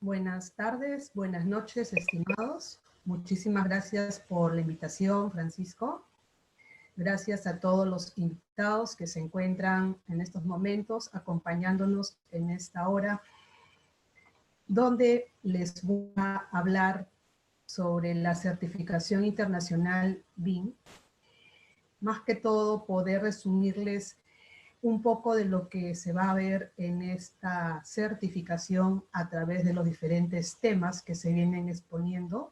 Buenas tardes, buenas noches, estimados. Muchísimas gracias por la invitación, Francisco. Gracias a todos los invitados que se encuentran en estos momentos acompañándonos en esta hora, donde les voy a hablar sobre la certificación internacional BIM. Más que todo, poder resumirles un poco de lo que se va a ver en esta certificación a través de los diferentes temas que se vienen exponiendo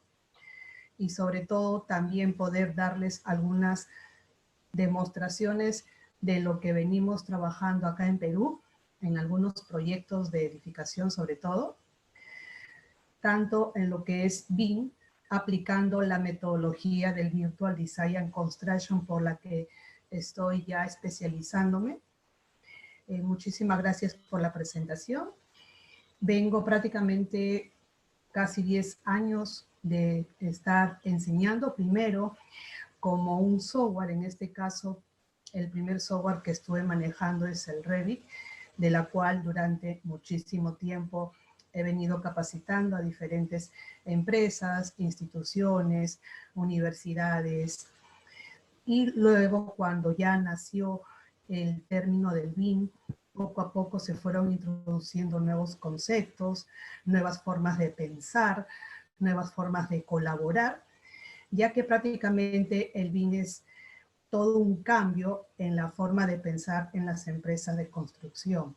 y sobre todo también poder darles algunas demostraciones de lo que venimos trabajando acá en Perú, en algunos proyectos de edificación sobre todo, tanto en lo que es BIM, aplicando la metodología del Virtual Design and Construction por la que estoy ya especializándome. Muchísimas gracias por la presentación. Vengo prácticamente casi 10 años de estar enseñando, primero como un software, en este caso el primer software que estuve manejando es el Revit, de la cual durante muchísimo tiempo he venido capacitando a diferentes empresas, instituciones, universidades, y luego cuando ya nació el término del BIM, poco a poco se fueron introduciendo nuevos conceptos, nuevas formas de pensar, nuevas formas de colaborar, ya que prácticamente el BIM es todo un cambio en la forma de pensar en las empresas de construcción.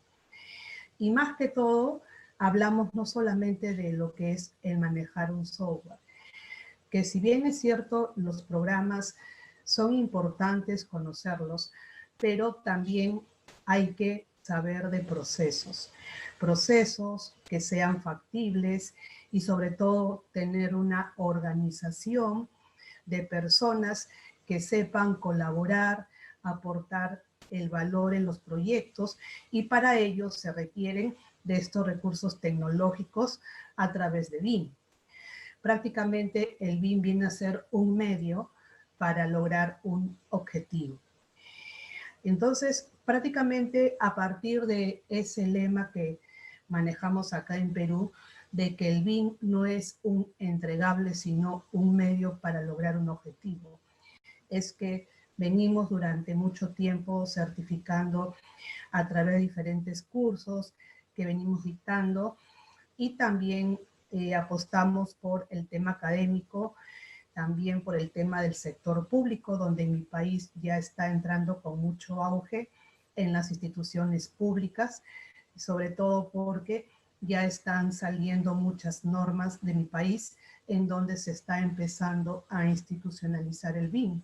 Y más que todo, hablamos no solamente de lo que es el manejar un software, que si bien es cierto, los programas son importantes conocerlos, pero también hay que saber de procesos. Procesos que sean factibles y sobre todo tener una organización de personas que sepan colaborar, aportar el valor en los proyectos y para ello se requieren de estos recursos tecnológicos a través de BIM. Prácticamente el BIM viene a ser un medio para lograr un objetivo. Entonces, prácticamente a partir de ese lema que manejamos acá en Perú, de que el BIM no es un entregable, sino un medio para lograr un objetivo. Es que venimos durante mucho tiempo certificando a través de diferentes cursos que venimos dictando y también apostamos por el tema académico, también por el tema del sector público, donde mi país ya está entrando con mucho auge en las instituciones públicas, sobre todo porque ya están saliendo muchas normas de mi país en donde se está empezando a institucionalizar el BIM.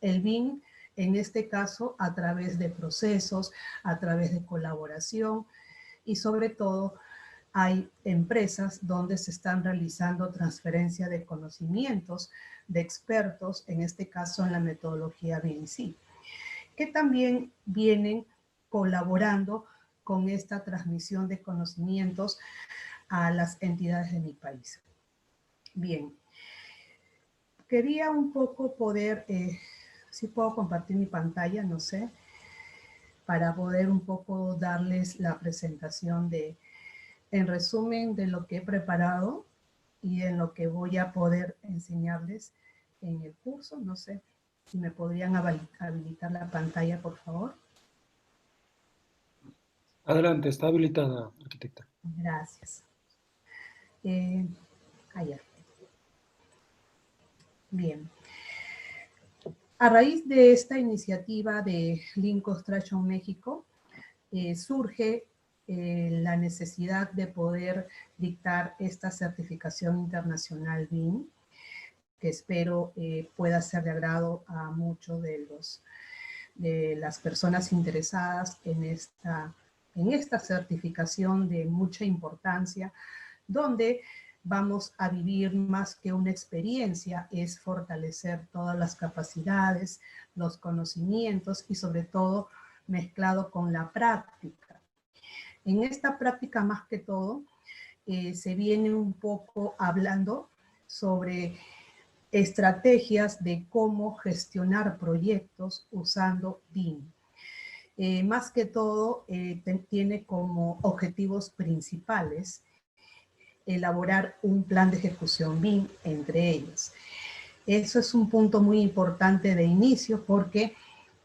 El BIM, en este caso, a través de procesos, a través de colaboración y sobre todo hay empresas donde se están realizando transferencia de conocimientos de expertos, en este caso en la metodología BIM-C, que también vienen colaborando con esta transmisión de conocimientos a las entidades de mi país. Bien, quería un poco poder, si puedo compartir mi pantalla, no sé, para poder un poco darles la presentación de, en resumen, de lo que he preparado y en lo que voy a poder enseñarles en el curso. No sé si me podrían habilitar la pantalla, por favor. Adelante, está habilitada, arquitecta. Gracias. Allá. Bien. A raíz de esta iniciativa de Lean Construction México, surge la necesidad de poder dictar esta certificación internacional BIM, que espero pueda ser de agrado a muchos de las personas interesadas en esta certificación de mucha importancia, donde vamos a vivir más que una experiencia, es fortalecer todas las capacidades, los conocimientos y sobre todo mezclado con la práctica. En esta práctica más que todo se viene un poco hablando sobre estrategias de cómo gestionar proyectos usando BIM. Más que todo tiene como objetivos principales elaborar un plan de ejecución BIM entre ellos. Eso es un punto muy importante de inicio porque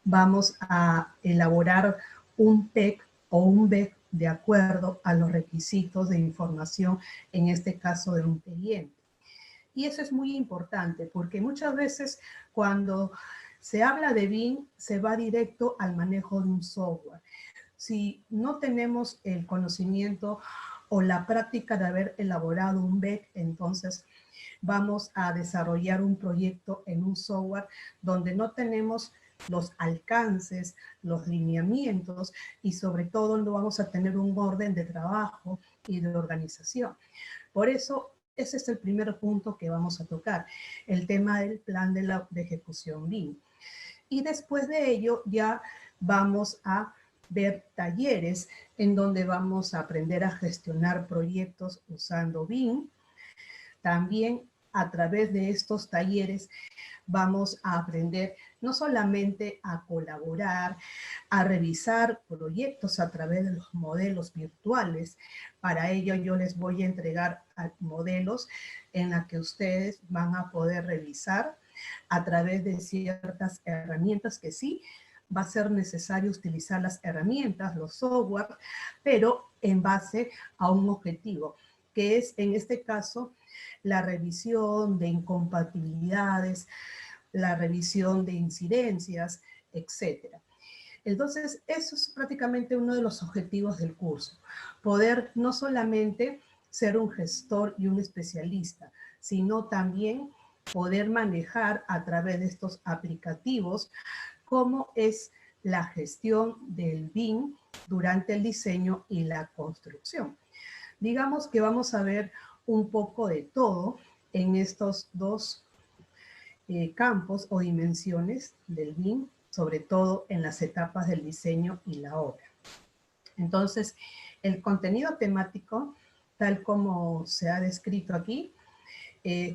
vamos a elaborar un PEC o un BEC de acuerdo a los requisitos de información, en este caso de un cliente. Y eso es muy importante porque muchas veces cuando se habla de BIM se va directo al manejo de un software. Si no tenemos el conocimiento o la práctica de haber elaborado un BEC, entonces vamos a desarrollar un proyecto en un software donde no tenemos los alcances, los lineamientos y sobre todo no vamos a tener un orden de trabajo y de organización. Por eso, ese es el primer punto que vamos a tocar, el tema del plan de ejecución BIM. Y después de ello ya vamos a ver talleres en donde vamos a aprender a gestionar proyectos usando BIM. También a través de estos talleres vamos a aprender no solamente a colaborar, a revisar proyectos a través de los modelos virtuales. Para ello yo les voy a entregar modelos en los que ustedes van a poder revisar a través de ciertas herramientas que sí va a ser necesario utilizar las herramientas, los software, pero en base a un objetivo, que es en este caso la revisión de incompatibilidades, la revisión de incidencias, etc. Entonces, eso es prácticamente uno de los objetivos del curso, poder no solamente ser un gestor y un especialista, sino también poder manejar a través de estos aplicativos cómo es la gestión del BIM durante el diseño y la construcción. Digamos que vamos a ver un poco de todo en estos dos campos o dimensiones del BIM, sobre todo en las etapas del diseño y la obra. Entonces, el contenido temático, tal como se ha descrito aquí,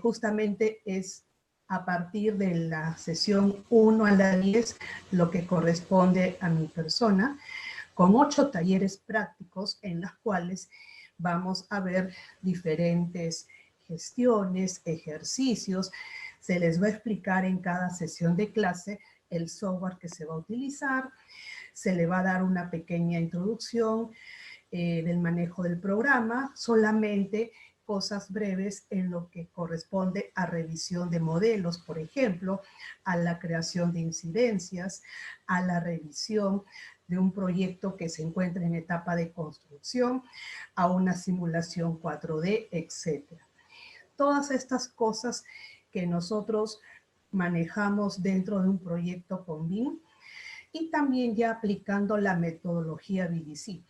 justamente es a partir de la sesión 1 a la 10, lo que corresponde a mi persona, con 8 talleres prácticos en las cuales vamos a ver diferentes gestiones, ejercicios. Se les va a explicar en cada sesión de clase el software que se va a utilizar, se le va a dar una pequeña introducción del manejo del programa, solamente cosas breves en lo que corresponde a revisión de modelos, por ejemplo, a la creación de incidencias, a la revisión de un proyecto que se encuentra en etapa de construcción, a una simulación 4D, etc. Todas estas cosas que nosotros manejamos dentro de un proyecto con BIM y también ya aplicando la metodología BDC,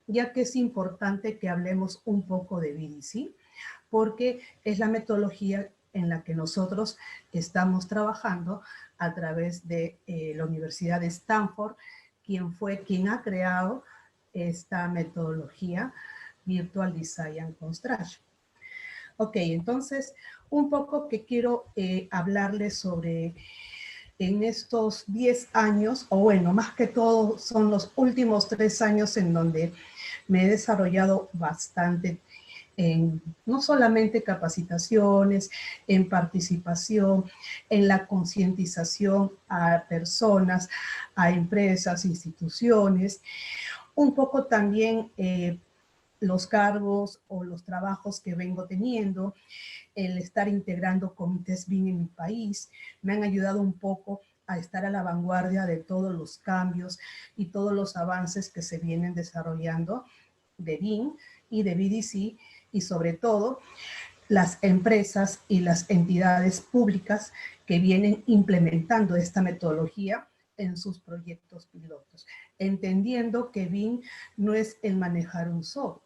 ya que es importante que hablemos un poco de BDC, porque es la metodología en la que nosotros estamos trabajando a través de la Universidad de Stanford, quien ha creado esta metodología Virtual Design and Construction. Ok, entonces, un poco que quiero hablarles sobre en estos 10 años, o bueno, más que todo son los últimos 3 años en donde me he desarrollado bastante en no solamente capacitaciones, en participación, en la concientización a personas, a empresas, instituciones, un poco también los cargos o los trabajos que vengo teniendo, el estar integrando comités BIM en mi país, me han ayudado un poco a estar a la vanguardia de todos los cambios y todos los avances que se vienen desarrollando de BIM y de BDC, y sobre todo las empresas y las entidades públicas que vienen implementando esta metodología en sus proyectos pilotos, entendiendo que BIM no es el manejar un software.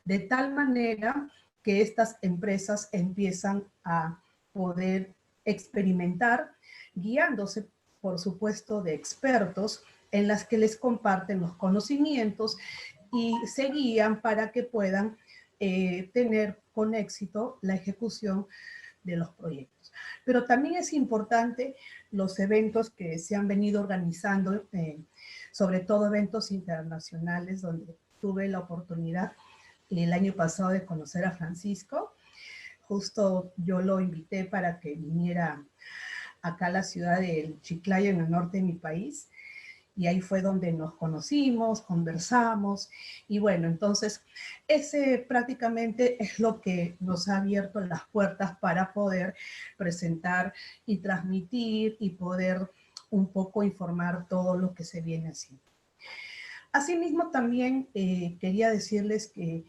De tal manera que estas empresas empiezan a poder experimentar, guiándose, por supuesto, de expertos en las que les comparten los conocimientos y se guían para que puedan tener con éxito la ejecución de los proyectos. Pero también es importante los eventos que se han venido organizando, sobre todo eventos internacionales, donde tuve la oportunidad el año pasado de conocer a Francisco. Justo yo lo invité para que viniera acá a la ciudad del Chiclayo, en el norte de mi país. Y ahí fue donde nos conocimos, conversamos, y bueno, entonces ese prácticamente es lo que nos ha abierto las puertas para poder presentar y transmitir y poder un poco informar todo lo que se viene haciendo. Asimismo, también quería decirles que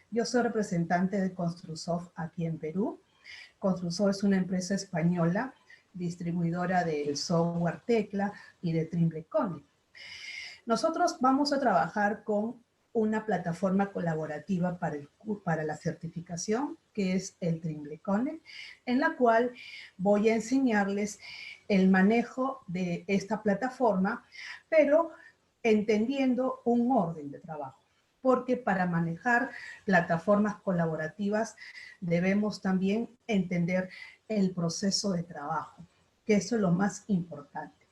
yo soy representante de Construsoft aquí en Perú. Construsoft es una empresa española distribuidora del software Tecla y de Trimble Connect. Nosotros vamos a trabajar con una plataforma colaborativa para la certificación, que es el Trimble Connect, en la cual voy a enseñarles el manejo de esta plataforma, pero entendiendo un orden de trabajo. Porque para manejar plataformas colaborativas debemos también entender el proceso de trabajo, que eso es lo más importante.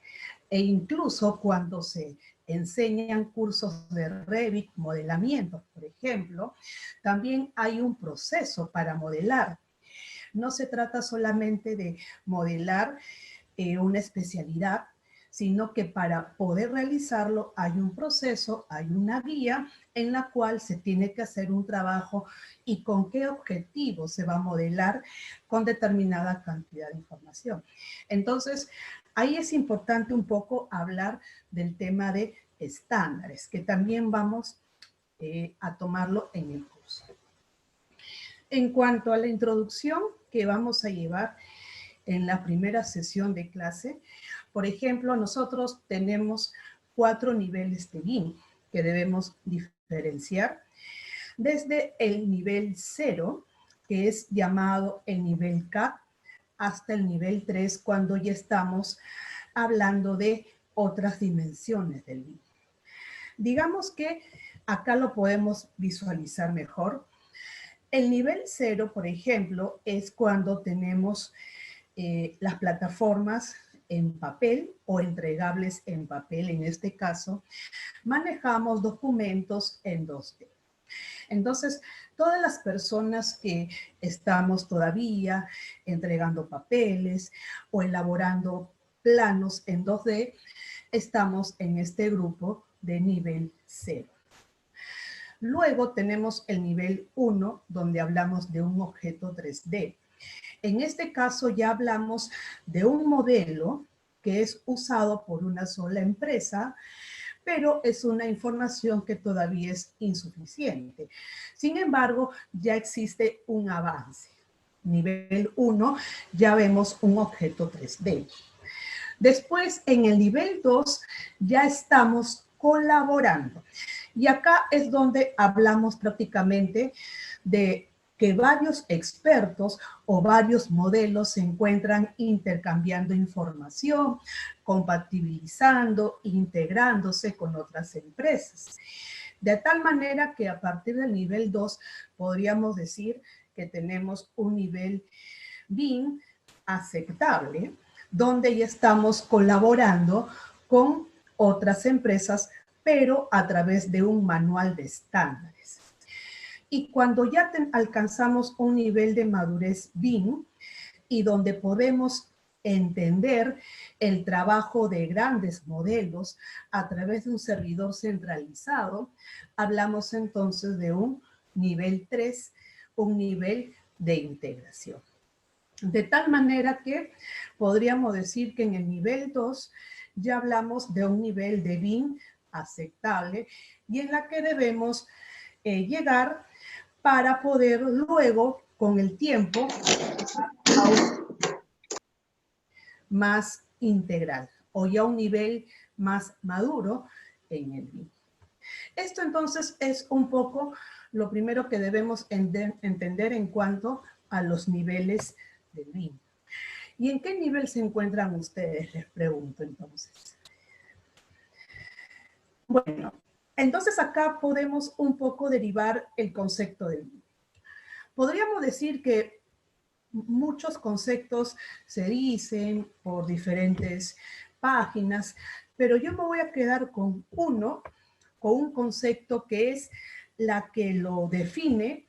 E incluso cuando se enseñan cursos de Revit, modelamiento, por ejemplo, también hay un proceso para modelar. No se trata solamente de modelar una especialidad, sino que para poder realizarlo hay un proceso, hay una guía en la cual se tiene que hacer un trabajo y con qué objetivo se va a modelar con determinada cantidad de información. Entonces, ahí es importante un poco hablar del tema de estándares, que también vamos a tomarlo en el curso. En cuanto a la introducción que vamos a llevar en la primera sesión de clase, por ejemplo, nosotros tenemos 4 niveles de BIM que debemos diferenciar. Desde el nivel 0, que es llamado el nivel K, hasta el nivel 3, cuando ya estamos hablando de otras dimensiones del BIM. Digamos que acá lo podemos visualizar mejor. El nivel 0, por ejemplo, es cuando tenemos las plataformas en papel o entregables en papel. En este caso, manejamos documentos en 2D. Entonces, todas las personas que estamos todavía entregando papeles o elaborando planos en 2D, estamos en este grupo de nivel 0. Luego tenemos el nivel 1, donde hablamos de un objeto 3D. En este caso ya hablamos de un modelo que es usado por una sola empresa, pero es una información que todavía es insuficiente. Sin embargo, ya existe un avance. Nivel 1, ya vemos un objeto 3D. Después, en el nivel 2, ya estamos colaborando. Y acá es donde hablamos prácticamente de que varios expertos o varios modelos se encuentran intercambiando información, compatibilizando, integrándose con otras empresas. De tal manera que a partir del nivel 2 podríamos decir que tenemos un nivel BIM aceptable, donde ya estamos colaborando con otras empresas, pero a través de un manual de estándares. Y cuando ya alcanzamos un nivel de madurez BIM y donde podemos entender el trabajo de grandes modelos a través de un servidor centralizado, hablamos entonces de un nivel 3, un nivel de integración. De tal manera que podríamos decir que en el nivel 2 ya hablamos de un nivel de BIM aceptable y en la que debemos llegar para poder luego, con el tiempo, a un más integral o ya un nivel más maduro en el BIM. Esto entonces es un poco lo primero que debemos entender en cuanto a los niveles del BIM. ¿Y en qué nivel se encuentran ustedes? Les pregunto entonces. Bueno, entonces acá podemos un poco derivar el concepto del BIM. Podríamos decir que muchos conceptos se dicen por diferentes páginas, pero yo me voy a quedar con un concepto que es la que lo define,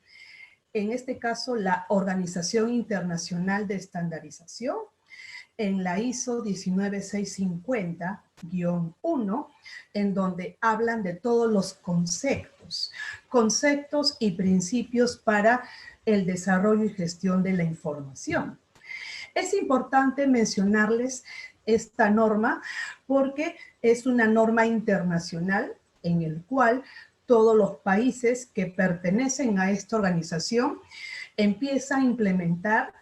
en este caso la Organización Internacional de Estandarización, en la ISO 19650-1, en donde hablan de todos los conceptos y principios para el desarrollo y gestión de la información. Es importante mencionarles esta norma porque es una norma internacional en el cual todos los países que pertenecen a esta organización empiezan a implementar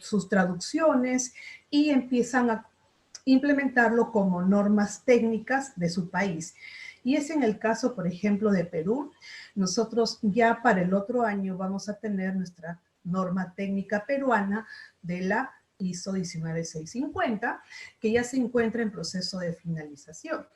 sus traducciones y empiezan a implementarlo como normas técnicas de su país. Y es en el caso, por ejemplo, de Perú. Nosotros ya para el otro año vamos a tener nuestra norma técnica peruana de la ISO 19650, que ya se encuentra en proceso de finalización.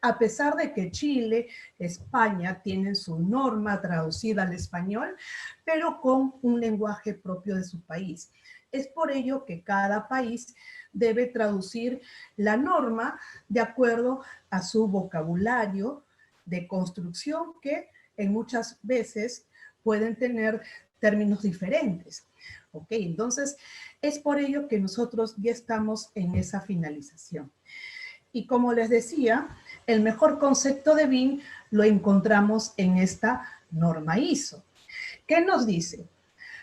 A pesar de que Chile, España tienen su norma traducida al español, pero con un lenguaje propio de su país. Es por ello que cada país debe traducir la norma de acuerdo a su vocabulario de construcción, que en muchas veces pueden tener términos diferentes. ¿Ok? Entonces, es por ello que nosotros ya estamos en esa finalización. Y como les decía, el mejor concepto de BIM lo encontramos en esta norma ISO. ¿Qué nos dice?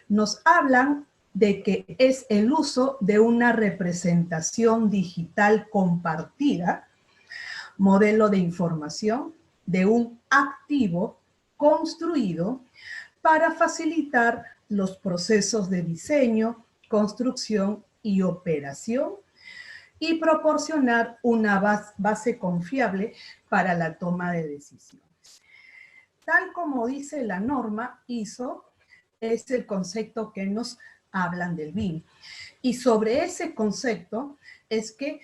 Nos hablan de que es el uso de una representación digital compartida, modelo de información de un activo construido para facilitar los procesos de diseño, construcción y operación y proporcionar una base confiable para la toma de decisiones. Tal como dice la norma ISO, es el concepto que nos hablan del BIM. Y sobre ese concepto es que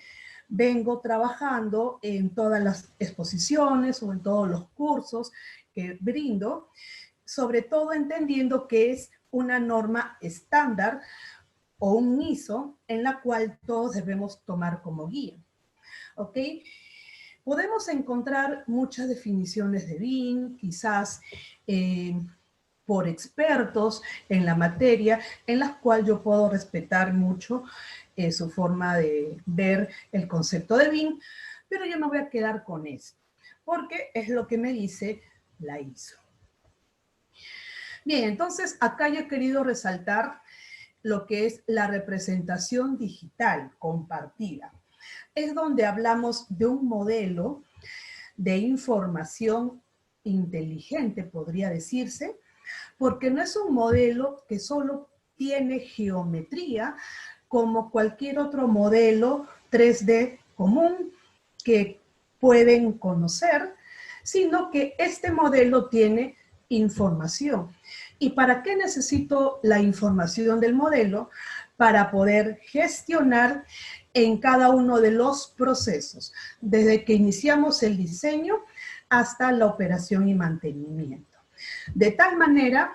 vengo trabajando en todas las exposiciones o en todos los cursos que brindo, sobre todo entendiendo que es una norma estándar o un ISO en la cual todos debemos tomar como guía. ¿Ok? Podemos encontrar muchas definiciones de BIM, quizás por expertos en la materia, en las cuales yo puedo respetar mucho su forma de ver el concepto de BIM, pero yo me voy a quedar con eso, porque es lo que me dice la ISO. Bien, entonces acá yo he querido resaltar lo que es la representación digital compartida. Es donde hablamos de un modelo de información inteligente, podría decirse, porque no es un modelo que solo tiene geometría como cualquier otro modelo 3D común que pueden conocer, sino que este modelo tiene información. ¿Y para qué necesito la información del modelo? Para poder gestionar en cada uno de los procesos, desde que iniciamos el diseño hasta la operación y mantenimiento. De tal manera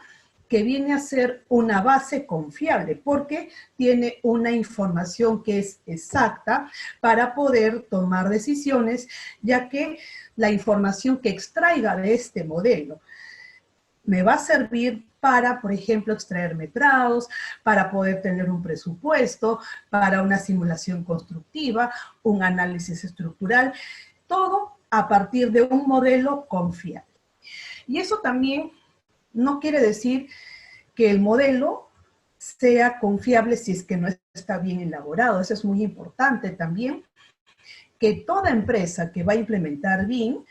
que viene a ser una base confiable, porque tiene una información que es exacta para poder tomar decisiones, ya que la información que extraiga de este modelo me va a servir para, por ejemplo, extraer metrados, para poder tener un presupuesto, para una simulación constructiva, un análisis estructural, todo a partir de un modelo confiable. Y eso también no quiere decir que el modelo sea confiable si es que no está bien elaborado. Eso es muy importante también, que toda empresa que va a implementar BIM,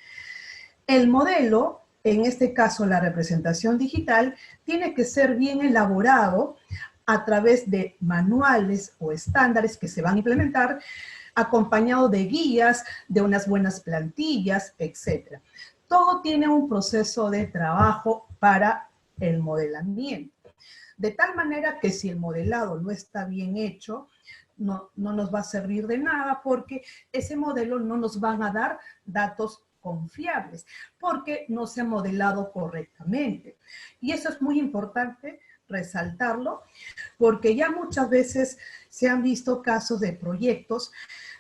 el modelo, en este caso la representación digital, tiene que ser bien elaborado a través de manuales o estándares que se van a implementar, acompañado de guías, de unas buenas plantillas, etc. Todo tiene un proceso de trabajo para el modelamiento. De tal manera que si el modelado no está bien hecho, no nos va a servir de nada, porque ese modelo no nos van a dar datos confiables, porque no se ha modelado correctamente. Y eso es muy importante resaltarlo, porque ya muchas veces se han visto casos de proyectos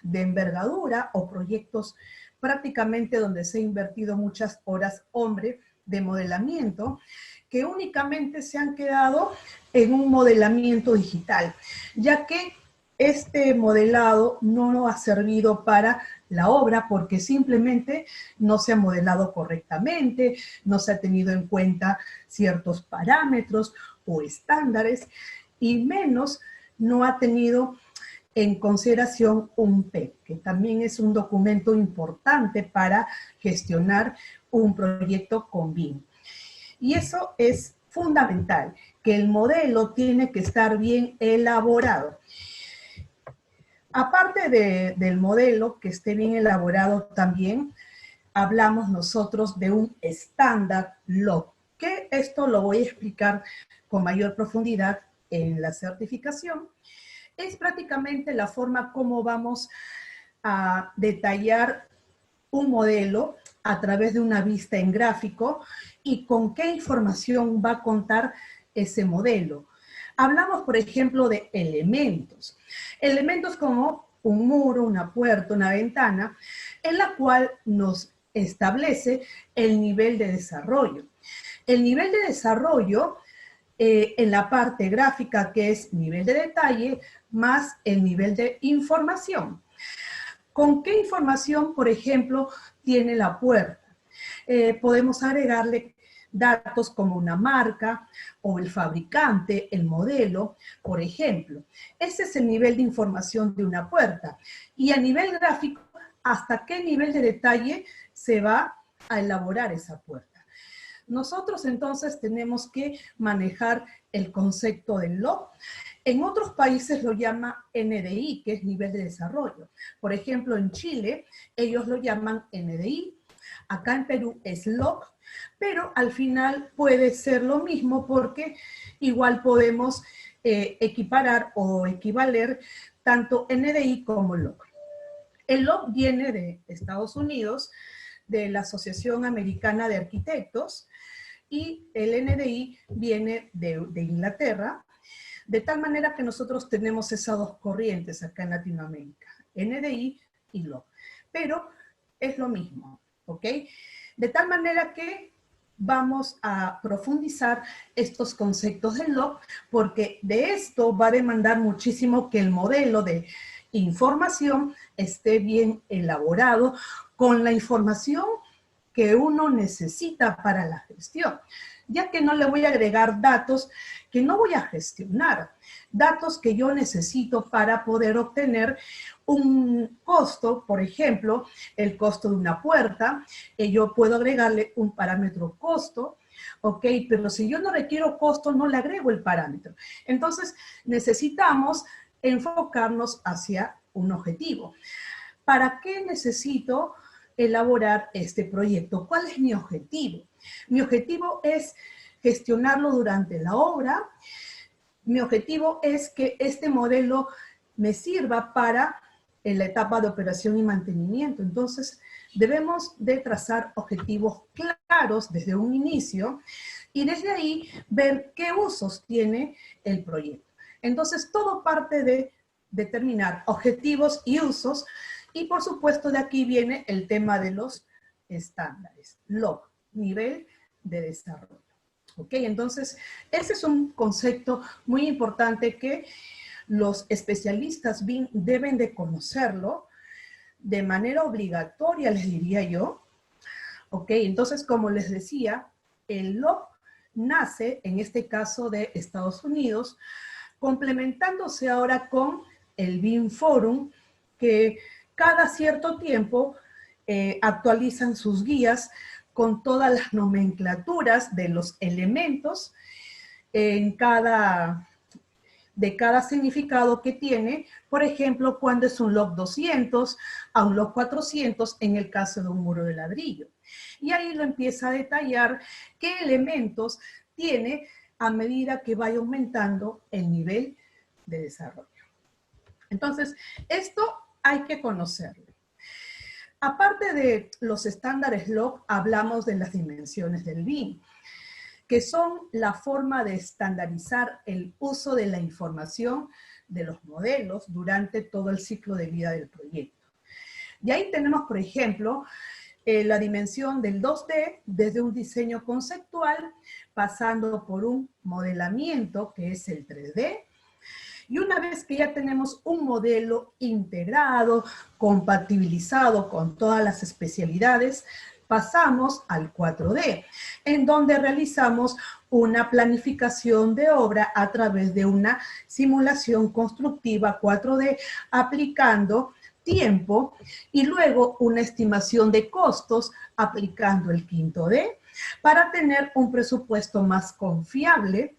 de envergadura o proyectos prácticamente donde se ha invertido muchas horas hombre de modelamiento que únicamente se han quedado en un modelamiento digital, ya que este modelado no ha servido para la obra porque simplemente no se ha modelado correctamente, no se ha tenido en cuenta ciertos parámetros o estándares, y menos no ha tenido en consideración un PEP, que también es un documento importante para gestionar un proyecto con BIM. Y eso es fundamental, que el modelo tiene que estar bien elaborado. Aparte del modelo que esté bien elaborado también, hablamos nosotros de un estándar log, que esto lo voy a explicar con mayor profundidad en la certificación. Es prácticamente la forma como vamos a detallar un modelo a través de una vista en gráfico y con qué información va a contar ese modelo. Hablamos, por ejemplo, de elementos. Elementos como un muro, una puerta, una ventana, en la cual nos establece el nivel de desarrollo. El nivel de desarrollo en la parte gráfica, que es nivel de detalle, más el nivel de información. ¿Con qué información, por ejemplo, tiene la puerta? Podemos agregarle datos como una marca o el fabricante, el modelo, por ejemplo. Ese es el nivel de información de una puerta. Y a nivel gráfico, ¿hasta qué nivel de detalle se va a elaborar esa puerta? Nosotros entonces tenemos que manejar el concepto del log. En otros países lo llama NDI, que es nivel de desarrollo. Por ejemplo, en Chile, ellos lo llaman NDI. Acá en Perú es log, pero al final puede ser lo mismo porque igual podemos equiparar o equivaler tanto NDI como log. El log viene de Estados Unidos, de la Asociación Americana de Arquitectos, y el NDI viene de Inglaterra, de tal manera que nosotros tenemos esas dos corrientes acá en Latinoamérica, NDI y log. Pero es lo mismo, ¿ok? De tal manera que vamos a profundizar estos conceptos del log, porque de esto va a demandar muchísimo que el modelo de información esté bien elaborado con la información que uno necesita para la gestión, ya que no le voy a agregar datos que no voy a gestionar, datos que yo necesito para poder obtener un costo, por ejemplo, el costo de una puerta, yo puedo agregarle un parámetro costo, ¿ok? Pero si yo no requiero costo, no le agrego el parámetro. Entonces, necesitamos enfocarnos hacia un objetivo. ¿Para qué necesito elaborar este proyecto? ¿Cuál es mi objetivo? Mi objetivo es gestionarlo durante la obra. Mi objetivo es que este modelo me sirva para en la etapa de operación y mantenimiento. Entonces, debemos de trazar objetivos claros desde un inicio y desde ahí ver qué usos tiene el proyecto. Entonces, todo parte de determinar objetivos y usos. Y por supuesto de aquí viene el tema de los estándares, log, nivel de desarrollo. ¿Ok? Entonces, ese es un concepto muy importante que los especialistas BIM deben de conocerlo de manera obligatoria, les diría yo. ¿Ok? Entonces, como les decía, el log nace, en este caso de Estados Unidos, complementándose ahora con el BIM Forum, que cada cierto tiempo actualizan sus guías con todas las nomenclaturas de los elementos de cada significado que tiene, por ejemplo, cuando es un log 200 a un log 400 en el caso de un muro de ladrillo. Y ahí lo empieza a detallar qué elementos tiene a medida que vaya aumentando el nivel de desarrollo. Entonces, esto hay que conocerlo. Aparte de los estándares log, hablamos de las dimensiones del BIM, que son la forma de estandarizar el uso de la información de los modelos durante todo el ciclo de vida del proyecto. Y ahí tenemos, por ejemplo, la dimensión del 2D desde un diseño conceptual, pasando por un modelamiento, que es el 3D, y una vez que ya tenemos un modelo integrado, compatibilizado con todas las especialidades, pasamos al 4D, en donde realizamos una planificación de obra a través de una simulación constructiva 4D, aplicando tiempo y luego una estimación de costos aplicando el 5D para tener un presupuesto más confiable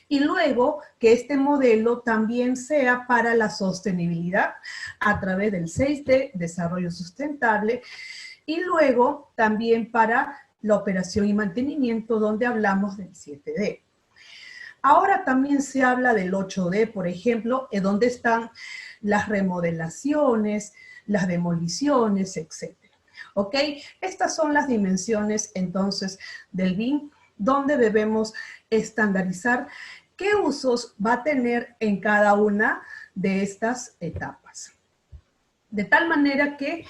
y luego que este modelo también sea para la sostenibilidad a través del 6D, desarrollo sustentable, y luego también para la operación y mantenimiento, donde hablamos del 7D. Ahora también se habla del 8D, por ejemplo, en donde están las remodelaciones, las demoliciones, etc. ¿Ok? Estas son las dimensiones, entonces, del BIM, donde debemos estandarizar qué usos va a tener en cada una de estas etapas. De tal manera que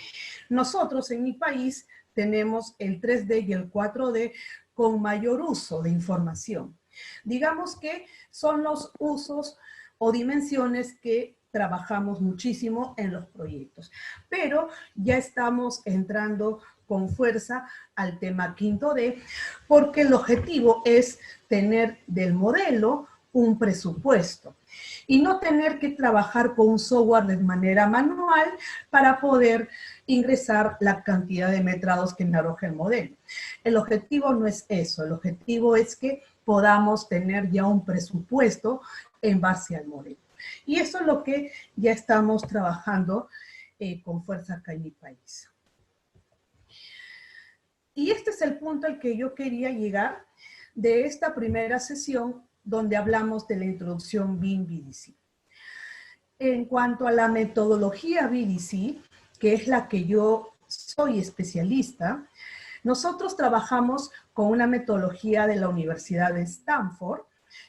nosotros en mi país tenemos el 3D y el 4D con mayor uso de información. Digamos que son los usos o dimensiones que trabajamos muchísimo en los proyectos, pero ya estamos entrando con fuerza al tema 5D, porque el objetivo es tener del modelo un presupuesto y no tener que trabajar con un software de manera manual para poder ingresar la cantidad de metrados que me arroja el modelo. El objetivo no es eso, el objetivo es que podamos tener ya un presupuesto en base al modelo. Y eso es lo que ya estamos trabajando con fuerza acá en mi país. Y este es el punto al que yo quería llegar de esta primera sesión donde hablamos de la introducción BIM-VDC. En cuanto a la metodología VDC, que es la que yo soy especialista, nosotros trabajamos con una metodología de la Universidad de Stanford,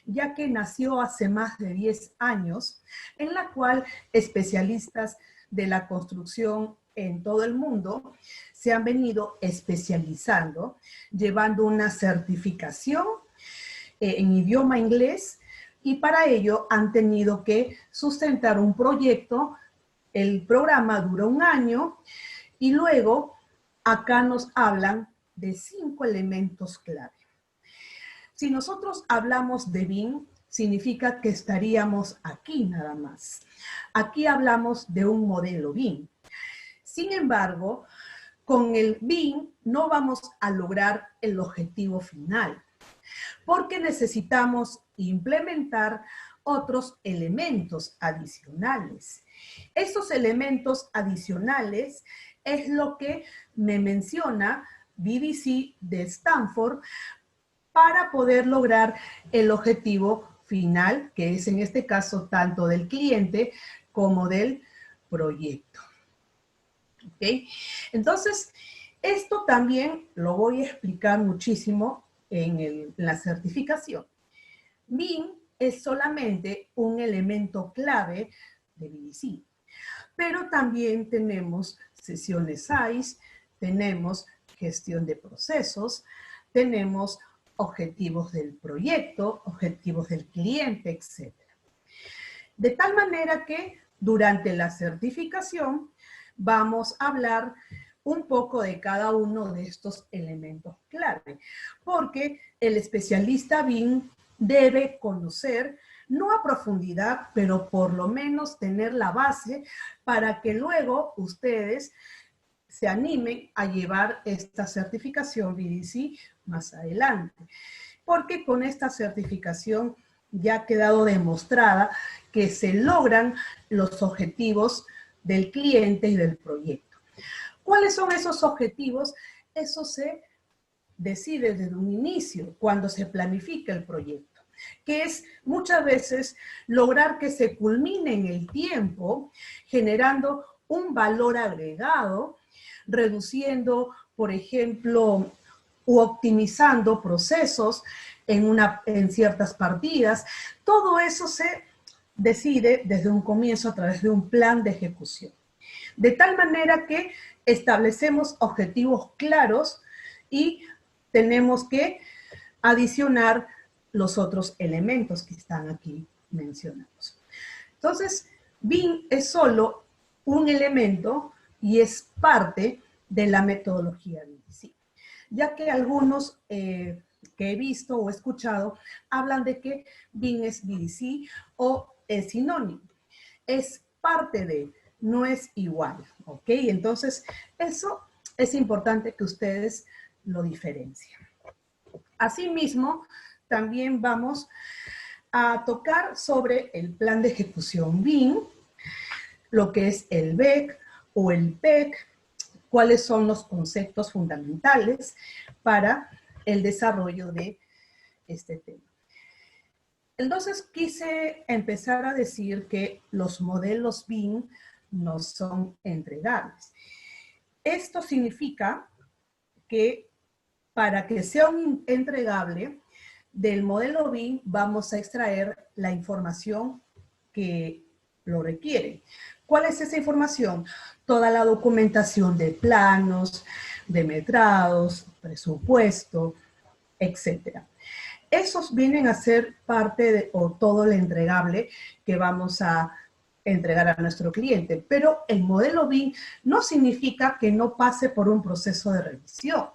ya que nació hace más de 10 años, en la cual especialistas de la construcción en todo el mundo se han venido especializando, llevando una certificación en idioma inglés, y para ello han tenido que sustentar un proyecto. El programa dura 1 año y luego acá nos hablan de 5 elementos clave. Si nosotros hablamos de BIM, significa que estaríamos aquí nada más. Aquí hablamos de un modelo BIM. Sin embargo, con el BIM no vamos a lograr el objetivo final, porque necesitamos implementar otros elementos adicionales. Esos elementos adicionales es lo que me menciona VDC de Stanford para poder lograr el objetivo final, que es en este caso tanto del cliente como del proyecto. ¿Ok? Entonces, esto también lo voy a explicar muchísimo en la certificación. BIM es solamente un elemento clave de VDC, pero también tenemos sesiones ICE, tenemos gestión de procesos, tenemos objetivos del proyecto, objetivos del cliente, etc. De tal manera que durante la certificación vamos a hablar un poco de cada uno de estos elementos clave, porque el especialista BIM debe conocer, no a profundidad, pero por lo menos tener la base para que luego ustedes se animen a llevar esta certificación VDC más adelante. Porque con esta certificación ya ha quedado demostrada que se logran los objetivos del cliente y del proyecto. ¿Cuáles son esos objetivos? Eso se decide desde un inicio, cuando se planifica el proyecto, que es muchas veces lograr que se culmine en el tiempo, generando un valor agregado, reduciendo, por ejemplo, u optimizando procesos en ciertas partidas. Todo eso se decide desde un comienzo a través de un plan de ejecución. De tal manera que establecemos objetivos claros y tenemos que adicionar los otros elementos que están aquí mencionados. Entonces, BIM es solo un elemento y es parte de la metodología BIM, ya que algunos que he visto o escuchado hablan de que BIM es BDC o es sinónimo. Es parte de, no es igual, ¿ok? Entonces, eso es importante que ustedes lo diferencien. Asimismo, también vamos a tocar sobre el plan de ejecución BIM, lo que es el BEC o el PEC, cuáles son los conceptos fundamentales para el desarrollo de este tema. Entonces quise empezar a decir que los modelos BIM no son entregables. Esto significa que para que sea un entregable, del modelo BIM vamos a extraer la información que lo requiere. ¿Cuál es esa información? Toda la documentación de planos, de metrados, presupuesto, etc. Esos vienen a ser parte de, o todo el entregable que vamos a entregar a nuestro cliente. Pero el modelo BIM no significa que no pase por un proceso de revisión.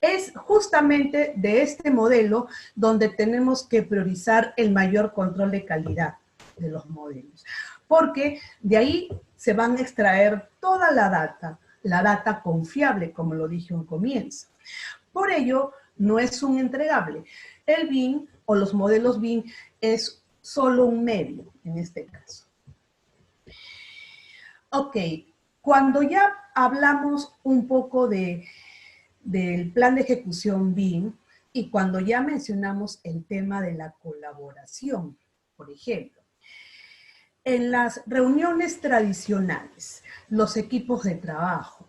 Es justamente de este modelo donde tenemos que priorizar el mayor control de calidad de los modelos, porque de ahí se van a extraer toda la data confiable, como lo dije en comienzo. Por ello, no es un entregable. El BIM o los modelos BIM es solo un medio en este caso. Ok, cuando ya hablamos un poco del plan de ejecución BIM y cuando ya mencionamos el tema de la colaboración, por ejemplo, en las reuniones tradicionales, los equipos de trabajo,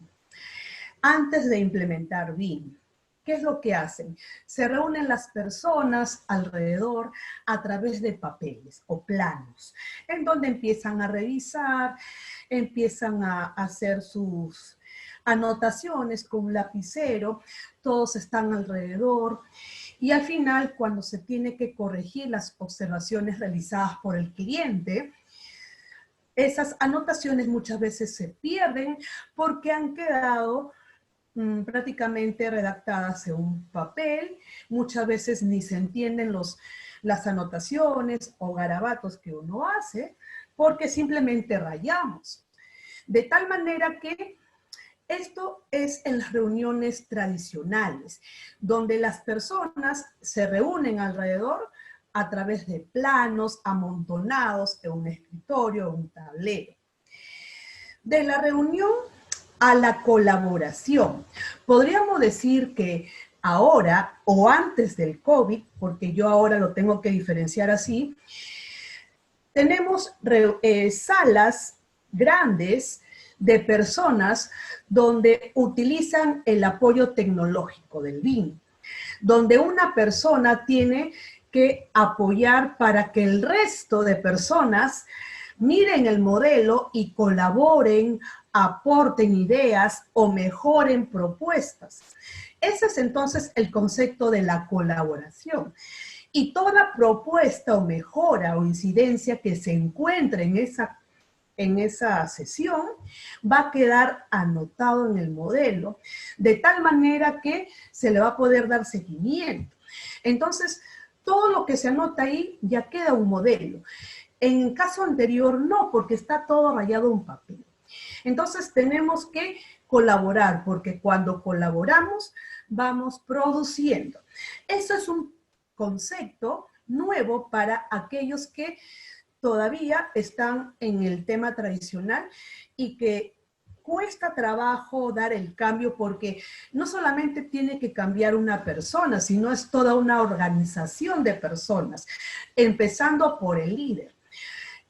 antes de implementar BIM, ¿qué es lo que hacen? Se reúnen las personas alrededor a través de papeles o planos, en donde empiezan a revisar, empiezan a hacer sus anotaciones con un lapicero, todos están alrededor y al final, cuando se tiene que corregir las observaciones realizadas por el cliente, esas anotaciones muchas veces se pierden porque han quedado prácticamente redactadas en un papel, muchas veces ni se entienden las anotaciones o garabatos que uno hace, porque simplemente rayamos. De tal manera que esto es en las reuniones tradicionales, donde las personas se reúnen alrededor a través de planos amontonados en un escritorio o un tablero. De la reunión a la colaboración. Podríamos decir que ahora o antes del COVID, porque yo ahora lo tengo que diferenciar así, tenemos salas grandes de personas donde utilizan el apoyo tecnológico del BIM, donde una persona tiene que apoyar para que el resto de personas miren el modelo y colaboren, aporten ideas o mejoren propuestas. Ese es entonces el concepto de la colaboración. Y toda propuesta o mejora o incidencia que se encuentre en esa sesión va a quedar anotado en el modelo, de tal manera que se le va a poder dar seguimiento. Entonces, todo lo que se anota ahí ya queda un modelo. En el caso anterior no, porque está todo rayado en papel. Entonces tenemos que colaborar, porque cuando colaboramos vamos produciendo. Eso es un concepto nuevo para aquellos que todavía están en el tema tradicional y que cuesta trabajo dar el cambio porque no solamente tiene que cambiar una persona, sino es toda una organización de personas, empezando por el líder.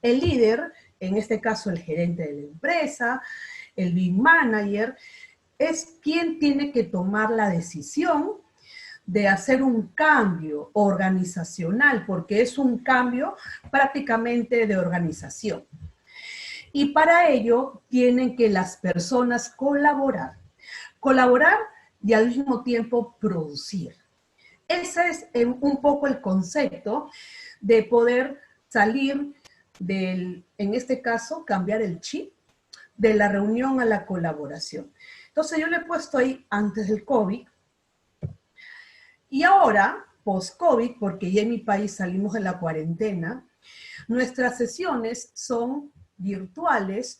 El líder, en este caso el gerente de la empresa, el BIM manager, es quien tiene que tomar la decisión de hacer un cambio organizacional, porque es un cambio prácticamente de organización. Y para ello tienen que las personas colaborar y al mismo tiempo producir. Ese es un poco el concepto de poder salir del, en este caso, cambiar el chip de la reunión a la colaboración. Entonces yo le he puesto ahí antes del COVID y ahora, post-COVID, porque ya en mi país salimos de la cuarentena, nuestras sesiones son virtuales.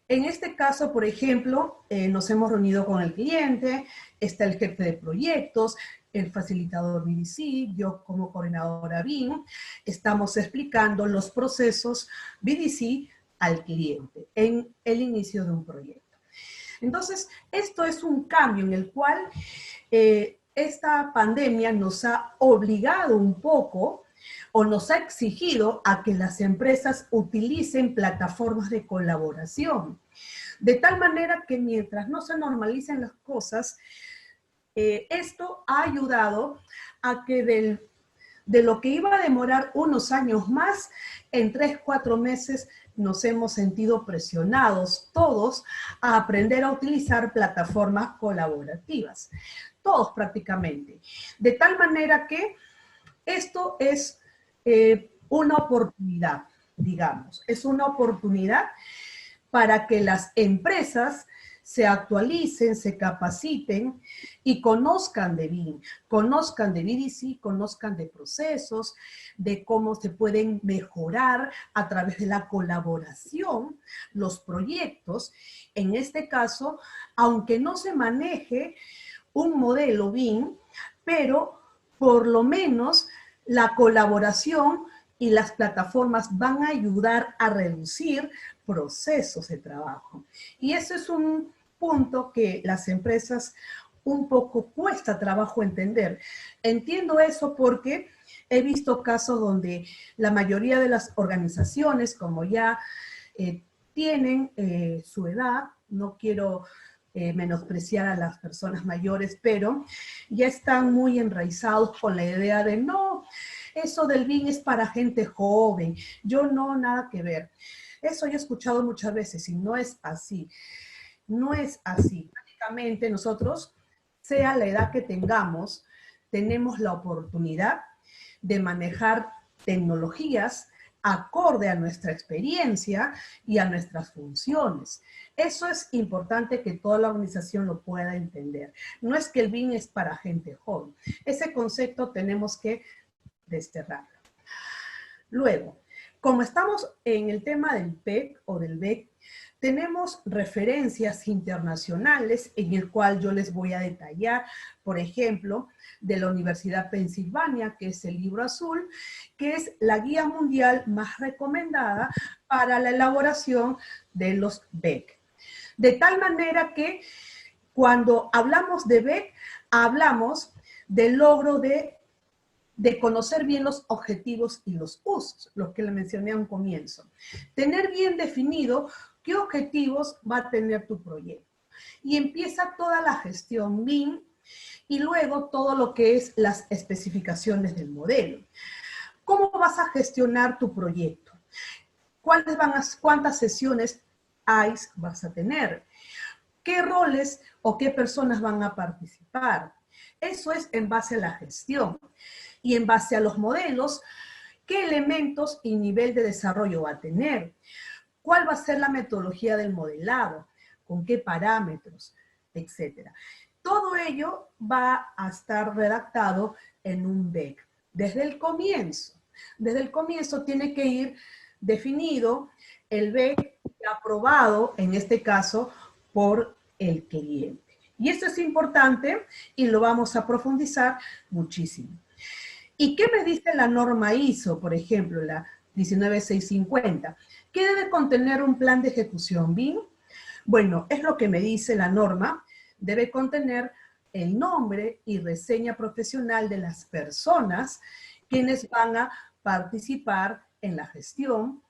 En este caso, por ejemplo, nos hemos reunido con el cliente, está el jefe de proyectos, el facilitador BDC, yo como coordinadora BIM, estamos explicando los procesos BDC al cliente en el inicio de un proyecto. Entonces, esto es un cambio en el cual esta pandemia nos ha obligado un poco o nos ha exigido a que las empresas utilicen plataformas de colaboración. De tal manera que mientras no se normalicen las cosas, esto ha ayudado a que de lo que iba a demorar unos años más, en 3, 4 meses nos hemos sentido presionados todos a aprender a utilizar plataformas colaborativas. Todos prácticamente. De tal manera que esto es una oportunidad, digamos. Es una oportunidad para que las empresas se actualicen, se capaciten y conozcan de BIM, conozcan de BDC, conozcan de procesos, de cómo se pueden mejorar a través de la colaboración los proyectos. En este caso, aunque no se maneje un modelo BIM, pero por lo menos la colaboración y las plataformas van a ayudar a reducir procesos de trabajo. Y eso es un punto que las empresas un poco cuesta trabajo entender. Entiendo eso porque he visto casos donde la mayoría de las organizaciones, como ya tienen su edad, no quiero menospreciar a las personas mayores, pero ya están muy enraizados con la idea de no, eso del BIM es para gente joven, yo no, nada que ver. Eso yo he escuchado muchas veces y no es así. No es así. Prácticamente nosotros, sea la edad que tengamos, tenemos la oportunidad de manejar tecnologías acorde a nuestra experiencia y a nuestras funciones. Eso es importante que toda la organización lo pueda entender. No es que el BIM es para gente joven. Ese concepto tenemos que desterrarlo. Luego, como estamos en el tema del PEC o del BEC, tenemos referencias internacionales en el cual yo les voy a detallar, por ejemplo, de la Universidad Pensilvania, que es el Libro Azul, que es la guía mundial más recomendada para la elaboración de los BEC. De tal manera que cuando hablamos de BEC, hablamos del logro de conocer bien los objetivos y los usos, los que le mencioné a un comienzo. Tener bien definido qué objetivos va a tener tu proyecto. Y empieza toda la gestión BIM y luego todo lo que es las especificaciones del modelo. ¿Cómo vas a gestionar tu proyecto? ¿Cuántas sesiones vas a tener? ¿Qué roles o qué personas van a participar? Eso es en base a la gestión. Y en base a los modelos, ¿qué elementos y nivel de desarrollo va a tener? ¿Cuál va a ser la metodología del modelado? ¿Con qué parámetros? Etcétera. Todo ello va a estar redactado en un BEC. Desde el comienzo. Desde el comienzo tiene que ir definido el BEC aprobado, en este caso, por el cliente. Y esto es importante y lo vamos a profundizar muchísimo. ¿Y qué me dice la norma ISO, por ejemplo, la 19650? ¿Qué debe contener un plan de ejecución BIM? Bueno, es lo que me dice la norma. Debe contener el nombre y reseña profesional de las personas quienes van a participar en la gestión,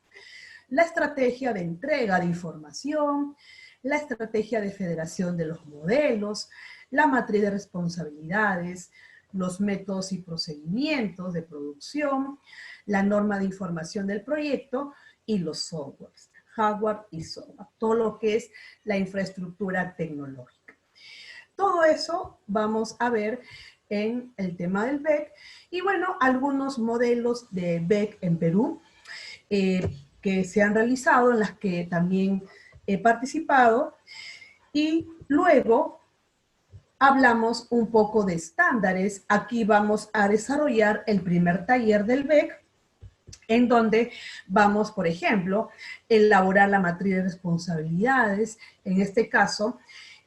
la estrategia de entrega de información, la estrategia de federación de los modelos, la matriz de responsabilidades, los métodos y procedimientos de producción, la norma de información del proyecto y los softwares. hardware y software, todo lo que es la infraestructura tecnológica. Todo eso vamos a ver en el tema del BEC y bueno, algunos modelos de BEC en Perú que se han realizado, en las que también he participado, y luego hablamos un poco de estándares. Aquí vamos a desarrollar el primer taller del BEC, en donde vamos, por ejemplo, elaborar la matriz de responsabilidades, en este caso,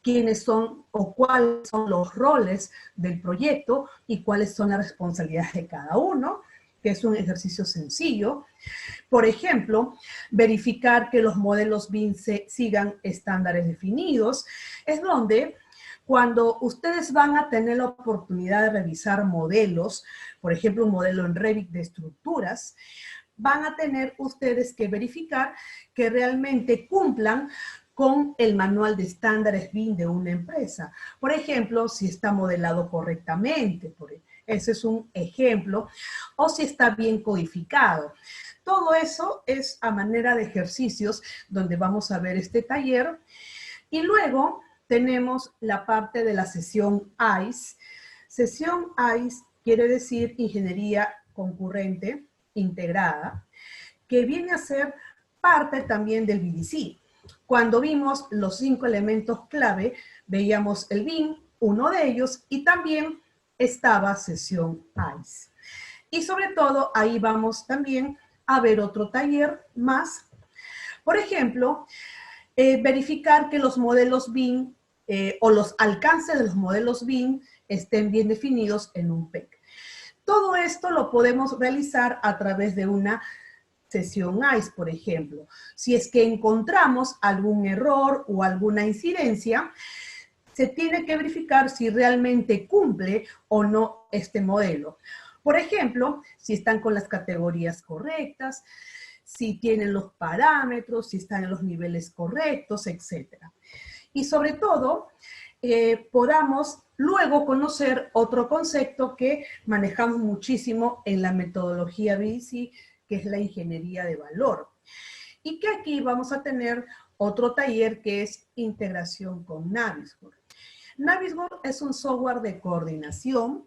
quiénes son o cuáles son los roles del proyecto y cuáles son las responsabilidades de cada uno, que es un ejercicio sencillo. Por ejemplo, verificar que los modelos BIM sigan estándares definidos, es donde cuando ustedes van a tener la oportunidad de revisar modelos, por ejemplo, un modelo en Revit de estructuras, van a tener ustedes que verificar que realmente cumplan con el manual de estándares BIM de una empresa. Por ejemplo, si está modelado correctamente, ese es un ejemplo, o si está bien codificado. Todo eso es a manera de ejercicios donde vamos a ver este taller. Y luego tenemos la parte de la sesión ICE. Sesión ICE quiere decir Ingeniería Concurrente Integrada, que viene a ser parte también del BDC. Cuando vimos los 5 elementos clave, veíamos el BIM, uno de ellos, y también estaba sesión ICE. Y sobre todo, ahí vamos también a ver otro taller más. Por ejemplo, verificar que los modelos BIM o los alcances de los modelos BIM estén bien definidos en un PEC. Todo esto lo podemos realizar a través de una sesión ICE, por ejemplo. Si es que encontramos algún error o alguna incidencia, se tiene que verificar si realmente cumple o no este modelo. Por ejemplo, si están con las categorías correctas, si tienen los parámetros, si están en los niveles correctos, etc. Y sobre todo, podamos luego conocer otro concepto que manejamos muchísimo en la metodología BDC, que es la ingeniería de valor. Y que aquí vamos a tener otro taller que es integración con Navisworks. Navisworks es un software de coordinación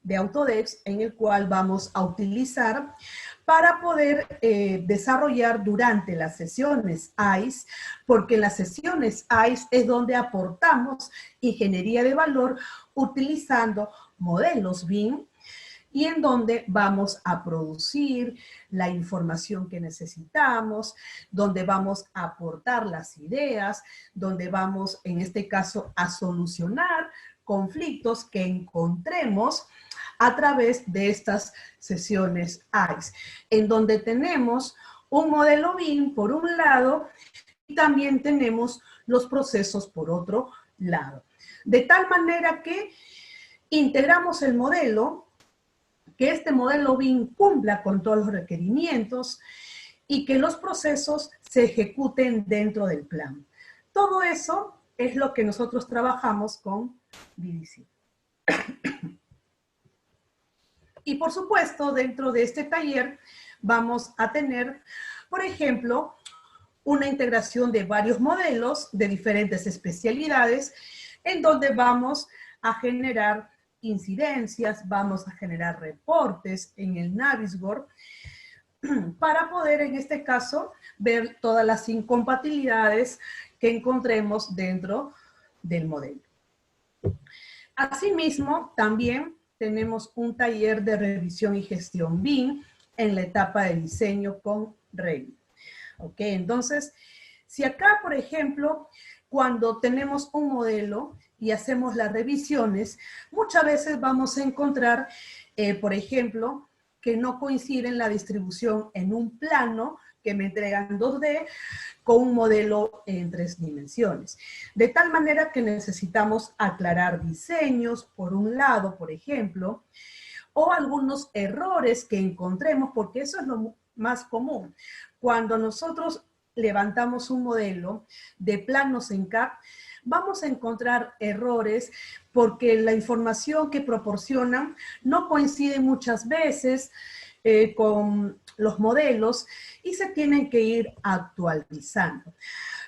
de Autodesk en el cual vamos a utilizar para poder desarrollar durante las sesiones ICE, porque en las sesiones ICE es donde aportamos ingeniería de valor utilizando modelos BIM, y en donde vamos a producir la información que necesitamos, donde vamos a aportar las ideas, donde vamos, en este caso, a solucionar conflictos que encontremos a través de estas sesiones ICE, en donde tenemos un modelo BIM por un lado y también tenemos los procesos por otro lado. De tal manera que integramos el modelo, que este modelo BIM cumpla con todos los requerimientos y que los procesos se ejecuten dentro del plan. Todo eso es lo que nosotros trabajamos con BDC. Y por supuesto, dentro de este taller vamos a tener, por ejemplo, una integración de varios modelos de diferentes especialidades, en donde vamos a generar incidencias, vamos a generar reportes en el Navisworks para poder, en este caso, ver todas las incompatibilidades que encontremos dentro del modelo. Asimismo, también tenemos un taller de revisión y gestión BIM en la etapa de diseño con Revit. Ok, entonces, si acá, por ejemplo, cuando tenemos un modelo y hacemos las revisiones, muchas veces vamos a encontrar, por ejemplo, que no coincide la distribución en un plano que me entregan 2D con un modelo en 3 dimensiones. De tal manera que necesitamos aclarar diseños, por un lado, por ejemplo, o algunos errores que encontremos, porque eso es lo más común. Cuando nosotros levantamos un modelo de planos en CAD, vamos a encontrar errores porque la información que proporcionan no coincide muchas veces con los modelos y se tienen que ir actualizando.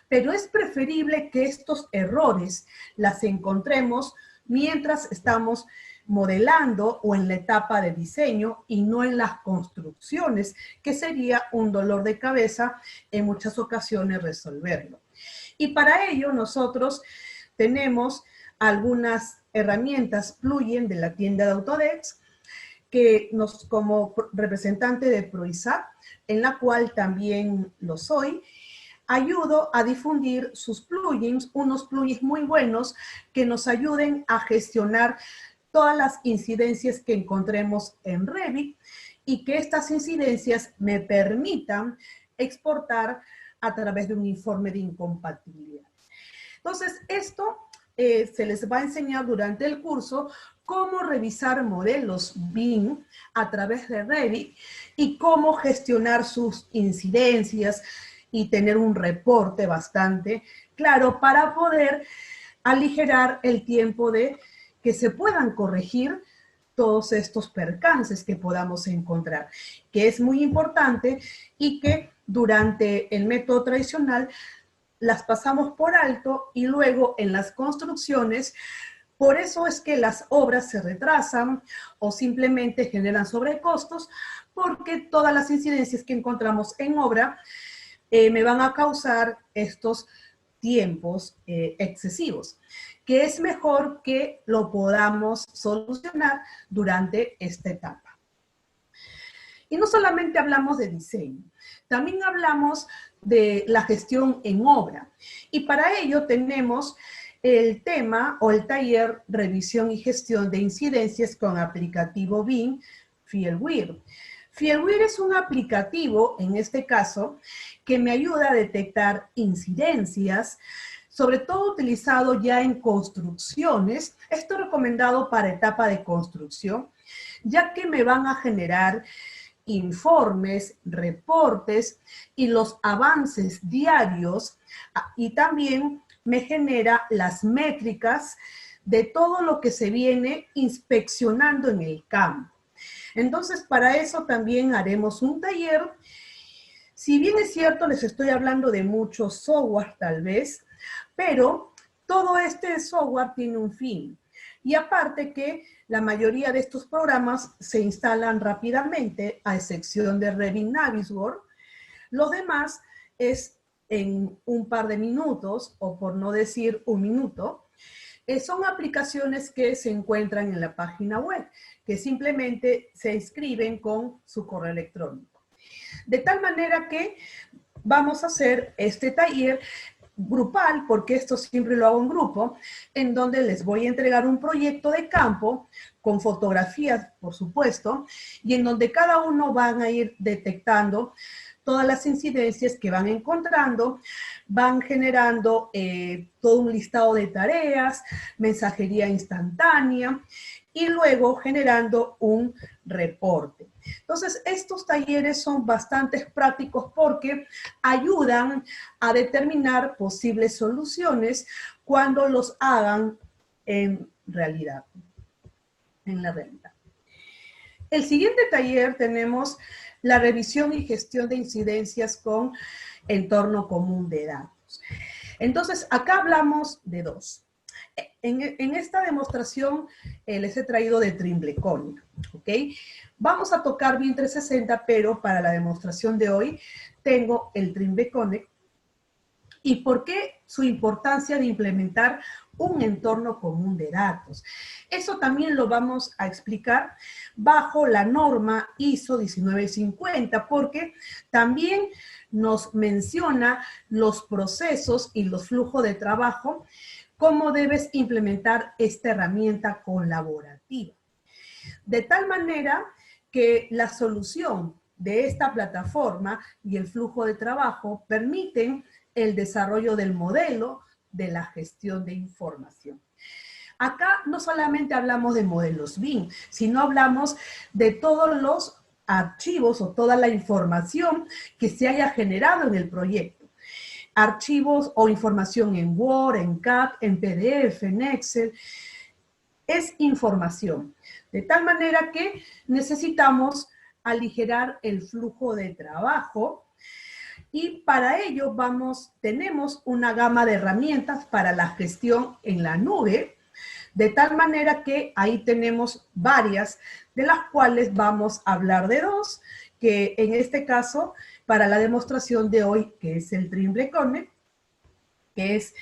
Pero es preferible que estos errores las encontremos mientras estamos modelando o en la etapa de diseño y no en las construcciones, que sería un dolor de cabeza en muchas ocasiones resolverlo. Y para ello nosotros tenemos algunas herramientas plugin de la tienda de Autodesk, que como representante de ProISAP, en la cual también lo soy, ayudo a difundir sus plugins, unos plugins muy buenos que nos ayuden a gestionar todas las incidencias que encontremos en Revit y que estas incidencias me permitan exportar a través de un informe de incompatibilidad. Entonces, esto se les va a enseñar durante el curso cómo revisar modelos BIM a través de Revit y cómo gestionar sus incidencias y tener un reporte bastante claro para poder aligerar el tiempo de que se puedan corregir todos estos percances que podamos encontrar, que es muy importante y que durante el método tradicional las pasamos por alto y luego en las construcciones, por eso es que las obras se retrasan o simplemente generan sobrecostos, porque todas las incidencias que encontramos en obra me van a causar estos tiempos excesivos, que es mejor que lo podamos solucionar durante esta etapa. Y no solamente hablamos de diseño, también hablamos de la gestión en obra. Y para ello tenemos el tema o el taller Revisión y Gestión de Incidencias con aplicativo BIM FieldWire. FieldWire es un aplicativo, en este caso, que me ayuda a detectar incidencias, sobre todo utilizado ya en construcciones. Esto es recomendado para etapa de construcción, ya que me van a generar informes, reportes y los avances diarios, y también me genera las métricas de todo lo que se viene inspeccionando en el campo. Entonces, para eso también haremos un taller. Si bien es cierto, les estoy hablando de muchos software tal vez, pero todo este software tiene un fin. Y aparte que la mayoría de estos programas se instalan rápidamente, a excepción de Revit Navisworks. Los demás es en un par de minutos, o por no decir un minuto. Son aplicaciones que se encuentran en la página web, que simplemente se inscriben con su correo electrónico. De tal manera que vamos a hacer este taller grupal, porque esto siempre lo hago en grupo, en donde les voy a entregar un proyecto de campo, con fotografías, por supuesto, y en donde cada uno van a ir detectando todas las incidencias que van encontrando, van generando todo un listado de tareas, mensajería instantánea, y luego generando un reporte. Entonces, estos talleres son bastante prácticos porque ayudan a determinar posibles soluciones cuando los hagan en realidad, en la realidad. El siguiente taller tenemos la revisión y gestión de incidencias con entorno común de datos. Entonces, acá hablamos de dos. En esta demostración les he traído de Trimble Connect, ¿ok? Vamos a tocar BIM 360, pero para la demostración de hoy tengo el Trimble Connect. ¿Y por qué su importancia de implementar un entorno común de datos? Eso también lo vamos a explicar bajo la norma ISO 1950, porque también nos menciona los procesos y los flujos de trabajo, cómo debes implementar esta herramienta colaborativa. De tal manera que la solución de esta plataforma y el flujo de trabajo permiten el desarrollo del modelo de la gestión de información. Acá no solamente hablamos de modelos BIM, sino hablamos de todos los archivos o toda la información que se haya generado en el proyecto. Archivos o información en Word, en CAD, en PDF, en Excel. Es información. De tal manera que necesitamos aligerar el flujo de trabajo. Y para ello tenemos una gama de herramientas para la gestión en la nube, de tal manera que ahí tenemos varias, de las cuales vamos a hablar de dos, que en este caso, para la demostración de hoy, que es el Trimble Connect, que es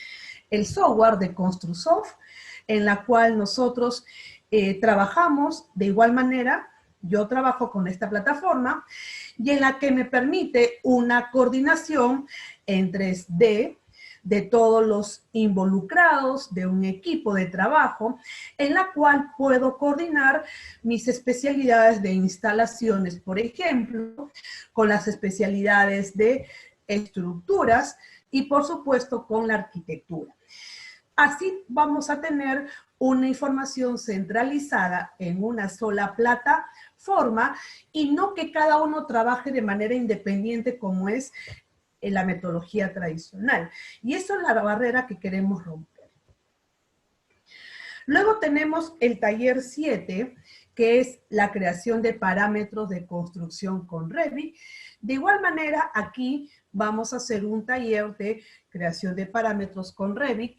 el software de Construsoft, en la cual nosotros trabajamos de igual manera. Yo trabajo con esta plataforma y en la que me permite una coordinación en 3D de todos los involucrados de un equipo de trabajo, en la cual puedo coordinar mis especialidades de instalaciones, por ejemplo, con las especialidades de estructuras y, por supuesto, con la arquitectura. Así vamos a tener una información centralizada en una sola plataforma y no que cada uno trabaje de manera independiente como es en la metodología tradicional. Y eso es la barrera que queremos romper. Luego tenemos el taller 7, que es la creación de parámetros de construcción con Revit. De igual manera, aquí vamos a hacer un taller de creación de parámetros con Revit.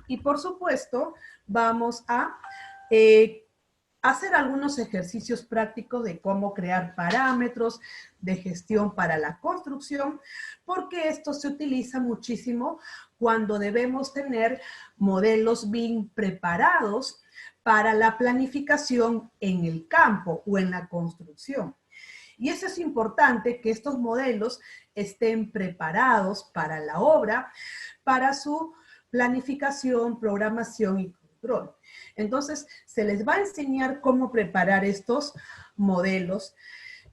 Y por supuesto, vamos a hacer algunos ejercicios prácticos de cómo crear parámetros de gestión para la construcción, porque esto se utiliza muchísimo cuando debemos tener modelos BIM preparados para la planificación en el campo o en la construcción. Y eso es importante, que estos modelos estén preparados para la obra, para su planificación, programación y control. Entonces, se les va a enseñar cómo preparar estos modelos.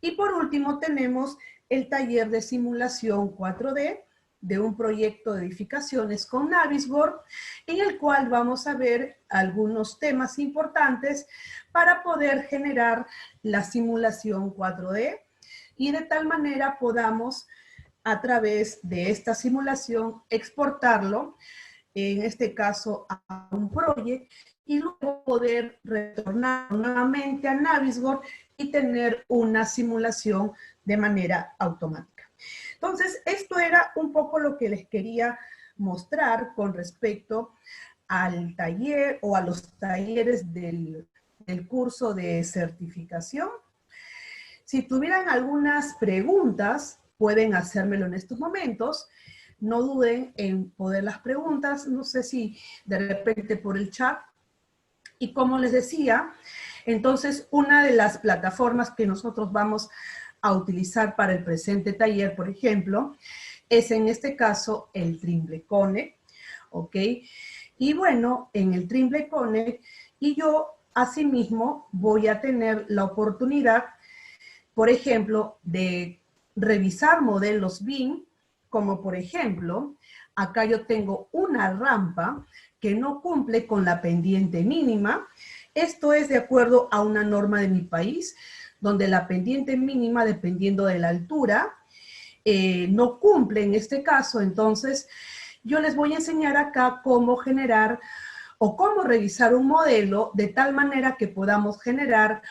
Y por último, tenemos el taller de simulación 4D de un proyecto de edificaciones con Navisworks, en el cual vamos a ver algunos temas importantes para poder generar la simulación 4D y de tal manera podamos, a través de esta simulación, exportarlo, en este caso a un proyecto, y luego poder retornar nuevamente a Navisworks y tener una simulación de manera automática. Entonces, esto era un poco lo que les quería mostrar con respecto al taller o a los talleres del curso de certificación. Si tuvieran algunas preguntas, pueden hacérmelo en estos momentos. No duden en poner las preguntas, no sé si de repente por el chat. Y como les decía, entonces una de las plataformas que nosotros vamos a utilizar para el presente taller, por ejemplo, es en este caso el Trimble Connect, ¿ok? Y bueno, en el Trimble Connect, y yo asimismo voy a tener la oportunidad, por ejemplo, de revisar modelos BIM, como por ejemplo, acá yo tengo una rampa que no cumple con la pendiente mínima. Esto es de acuerdo a una norma de mi país, donde la pendiente mínima, dependiendo de la altura, no cumple en este caso. Entonces, yo les voy a enseñar acá cómo generar o cómo revisar un modelo de tal manera que podamos generar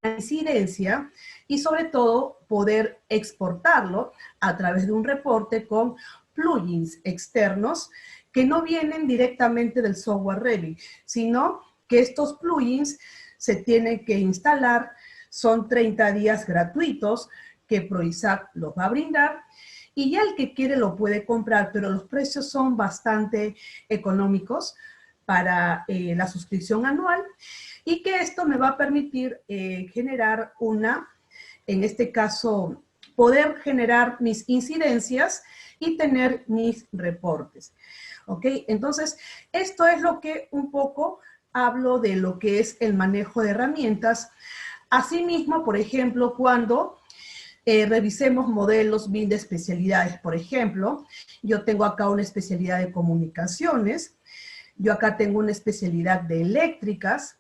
una incidencia y sobre todo poder exportarlo a través de un reporte con plugins externos que no vienen directamente del software Revit, sino que estos plugins se tienen que instalar. Son 30 días gratuitos que ProISAC los va a brindar y ya el que quiere lo puede comprar, pero los precios son bastante económicos para la suscripción anual, y que esto me va a permitir generar en este caso, poder generar mis incidencias y tener mis reportes. ¿Ok? Entonces, esto es lo que un poco hablo de lo que es el manejo de herramientas. Asimismo, por ejemplo, cuando revisemos modelos BIM de especialidades, por ejemplo, yo tengo acá una especialidad de comunicaciones, yo acá tengo una especialidad de eléctricas,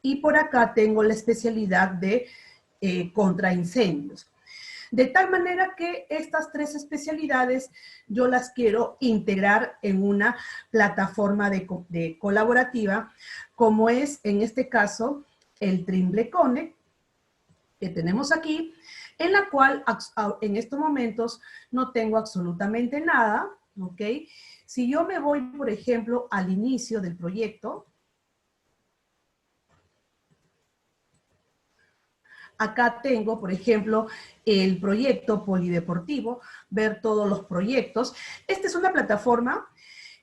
y por acá tengo la especialidad de contraincendios. De tal manera que estas tres especialidades yo las quiero integrar en una plataforma de colaborativa, como es en este caso el Trimble Connect, que tenemos aquí, en la cual en estos momentos no tengo absolutamente nada, ¿ok? Si yo me voy, por ejemplo, al inicio del proyecto, acá tengo, por ejemplo, el proyecto polideportivo, ver todos los proyectos. Esta es una plataforma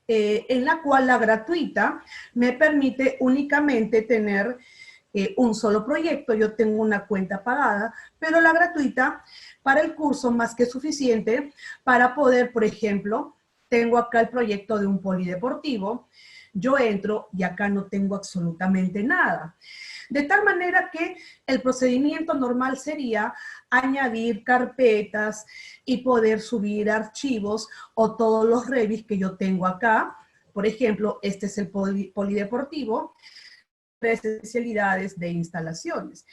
en la cual la gratuita me permite únicamente tener un solo proyecto. Yo tengo una cuenta pagada, pero la gratuita para el curso más que suficiente para poder, por ejemplo, tengo acá el proyecto de un polideportivo, yo entro y acá no tengo absolutamente nada. De tal manera que el procedimiento normal sería añadir carpetas y poder subir archivos o todos los Revit que yo tengo acá. Por ejemplo, este es el polideportivo, 3 especialidades de instalaciones,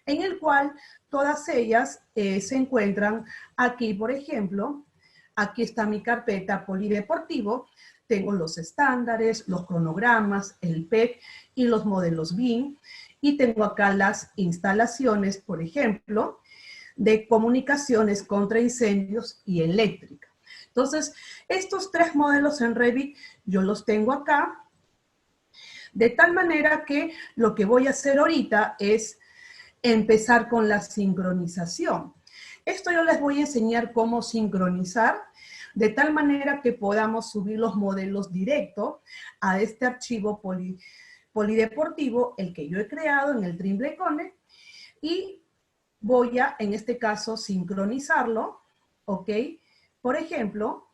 en el cual todas ellas se encuentran aquí, por ejemplo, aquí está mi carpeta polideportivo, tengo los estándares, los cronogramas, el PEC y los modelos BIM, y tengo acá las instalaciones, por ejemplo, de comunicaciones contra incendios y eléctrica. Entonces, estos 3 modelos en Revit yo los tengo acá, de tal manera que lo que voy a hacer ahorita es empezar con la sincronización. Esto yo les voy a enseñar cómo sincronizar, de tal manera que podamos subir los modelos directo a este archivo polideportivo, el que yo he creado en el Trimble Connect, y voy a, en este caso, sincronizarlo, ¿ok? Por ejemplo,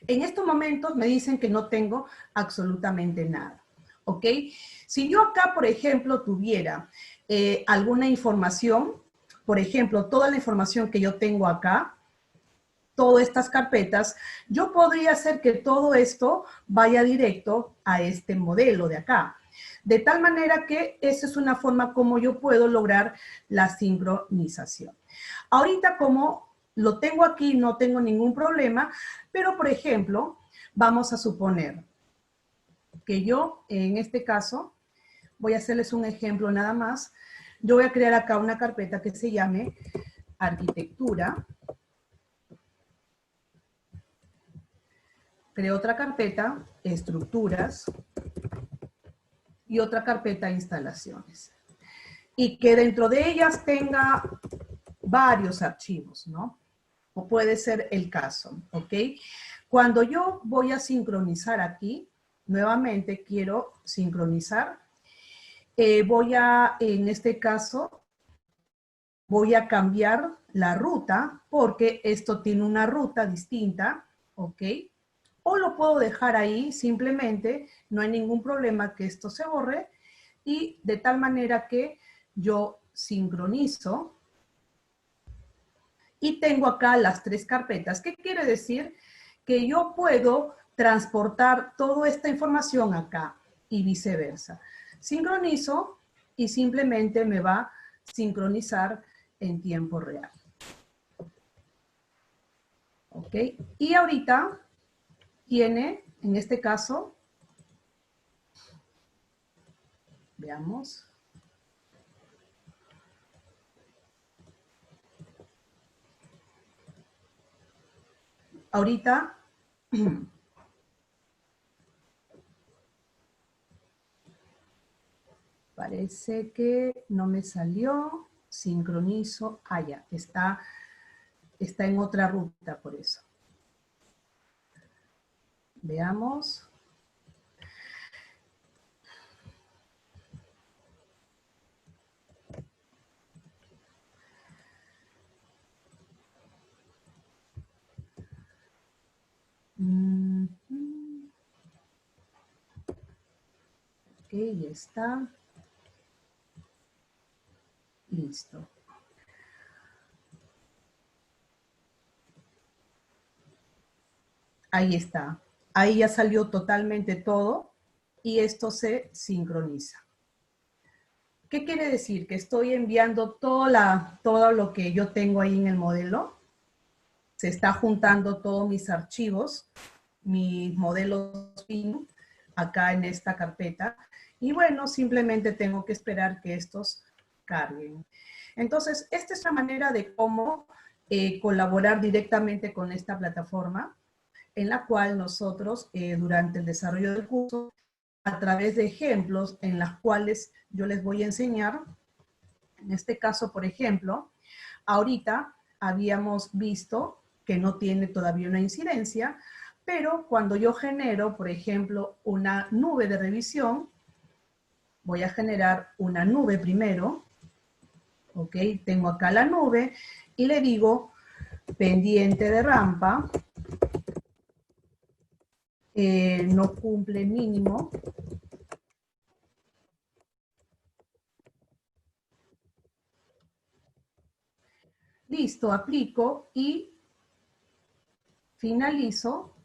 en estos momentos me dicen que no tengo absolutamente nada, ¿ok? Si yo acá, por ejemplo, tuviera alguna información, por ejemplo, toda la información que yo tengo acá, todas estas carpetas, yo podría hacer que todo esto vaya directo a este modelo de acá. De tal manera que esa es una forma como yo puedo lograr la sincronización. Ahorita como lo tengo aquí, no tengo ningún problema, pero por ejemplo, vamos a suponer que yo, en este caso, voy a hacerles un ejemplo nada más. Yo voy a crear acá una carpeta que se llame arquitectura. Creo otra carpeta, estructuras, y otra carpeta, instalaciones. Y que dentro de ellas tenga varios archivos, ¿no? O puede ser el caso, ¿ok? Cuando yo voy a sincronizar aquí, nuevamente quiero sincronizar, en este caso, voy a cambiar la ruta, porque esto tiene una ruta distinta, ¿ok? O lo puedo dejar ahí, simplemente, no hay ningún problema que esto se borre, y de tal manera que yo sincronizo, y tengo acá las 3 carpetas. ¿Qué quiere decir? Que yo puedo transportar toda esta información acá y viceversa. Sincronizo y simplemente me va a sincronizar en tiempo real. ¿Ok? Y ahorita tiene, en este caso, veamos. Ahorita parece que no me salió, sincronizo, ya, está en otra ruta por eso. Veamos. Ok, ya está. Listo. Ahí está. Ahí ya salió totalmente todo y esto se sincroniza. ¿Qué quiere decir? Que estoy enviando todo lo que yo tengo ahí en el modelo. se está juntando todos mis archivos, mis modelos BIM, acá en esta carpeta. Y bueno, simplemente tengo que esperar que estos carguen. Entonces, esta es la manera de cómo colaborar directamente con esta plataforma, en la cual nosotros, durante el desarrollo del curso, a través de ejemplos en las cuales yo les voy a enseñar, en este caso, por ejemplo, ahorita habíamos visto que no tiene todavía una incidencia, pero cuando yo genero, por ejemplo, una nube de revisión, voy a generar una nube primero, ¿ok? Tengo acá la nube y le digo pendiente de rampa, no cumple mínimo. Listo, aplico y finalizo.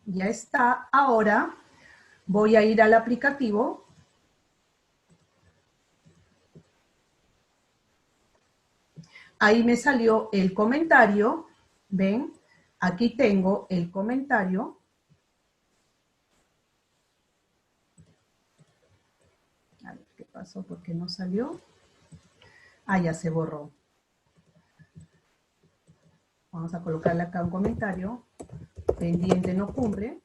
Ya está. Ahora voy a ir al aplicativo. Ahí me salió el comentario. ¿Ven? Aquí tengo el comentario. A ver, ¿qué pasó? ¿Por qué no salió? Ah, ya se borró. Vamos a colocarle acá un comentario. Pendiente no cumple.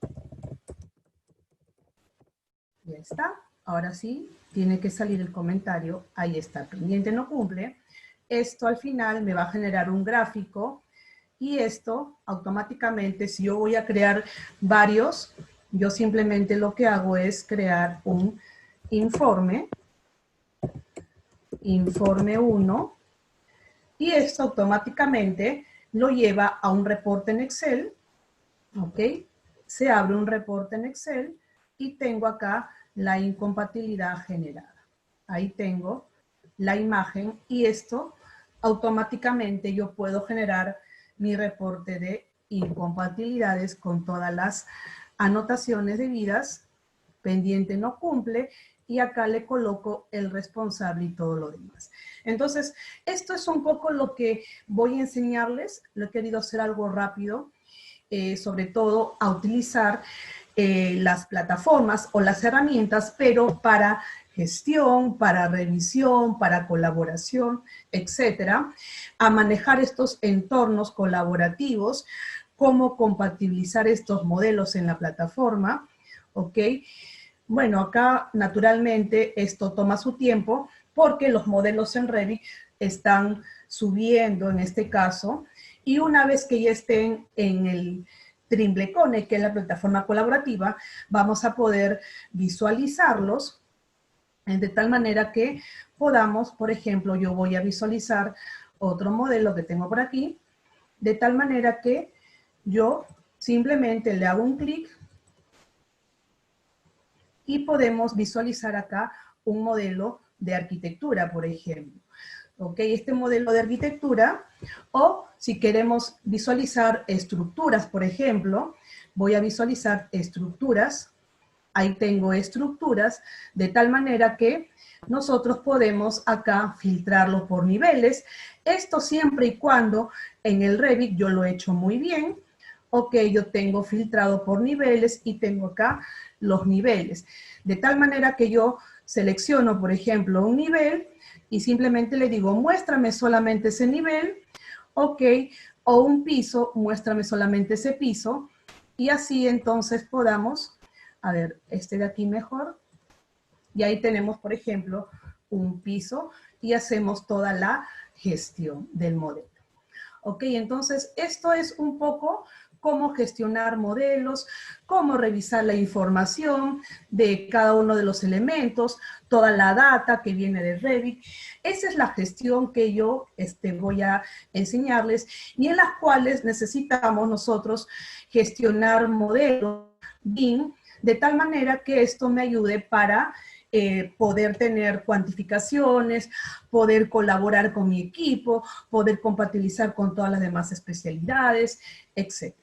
Ya está. Ahora sí, tiene que salir el comentario. Ahí está, pendiente no cumple. Esto al final me va a generar un gráfico y esto automáticamente, si yo voy a crear varios, yo simplemente lo que hago es crear un informe, informe 1, y esto automáticamente lo lleva a un reporte en Excel, ¿ok? Se abre un reporte en Excel y tengo acá la incompatibilidad generada. Ahí tengo la imagen y esto automáticamente yo puedo generar mi reporte de incompatibilidades con todas las anotaciones debidas, pendiente no cumple, y acá le coloco el responsable y todo lo demás. Entonces, esto es un poco lo que voy a enseñarles. Lo he querido hacer algo rápido, sobre todo a utilizar las plataformas o las herramientas, pero para gestión, para revisión, para colaboración, etcétera, a manejar estos entornos colaborativos, cómo compatibilizar estos modelos en la plataforma, ¿ok? Bueno, acá naturalmente esto toma su tiempo porque los modelos en Revit están subiendo en este caso, y una vez que ya estén en el Trimble Connect, que es la plataforma colaborativa, vamos a poder visualizarlos de tal manera que podamos, por ejemplo, yo voy a visualizar otro modelo que tengo por aquí, de tal manera que yo simplemente le hago un clic y podemos visualizar acá un modelo de arquitectura, por ejemplo. ¿Ok? Este modelo de arquitectura, o si queremos visualizar estructuras, por ejemplo, voy a visualizar estructuras. Ahí tengo estructuras, de tal manera que nosotros podemos acá filtrarlo por niveles. Esto siempre y cuando en el Revit yo lo he hecho muy bien. Ok, yo tengo filtrado por niveles y tengo acá los niveles. De tal manera que yo selecciono, por ejemplo, un nivel y simplemente le digo, muéstrame solamente ese nivel, ok, o un piso, muéstrame solamente ese piso, y así entonces podamos, a ver, este de aquí mejor, y ahí tenemos, por ejemplo, un piso y hacemos toda la gestión del modelo. Ok, entonces esto es un poco cómo gestionar modelos, cómo revisar la información de cada uno de los elementos, toda la data que viene de Revit. Esa es la gestión que yo voy a enseñarles y en las cuales necesitamos nosotros gestionar modelos BIM de tal manera que esto me ayude para poder tener cuantificaciones, poder colaborar con mi equipo, poder compatibilizar con todas las demás especialidades, etc.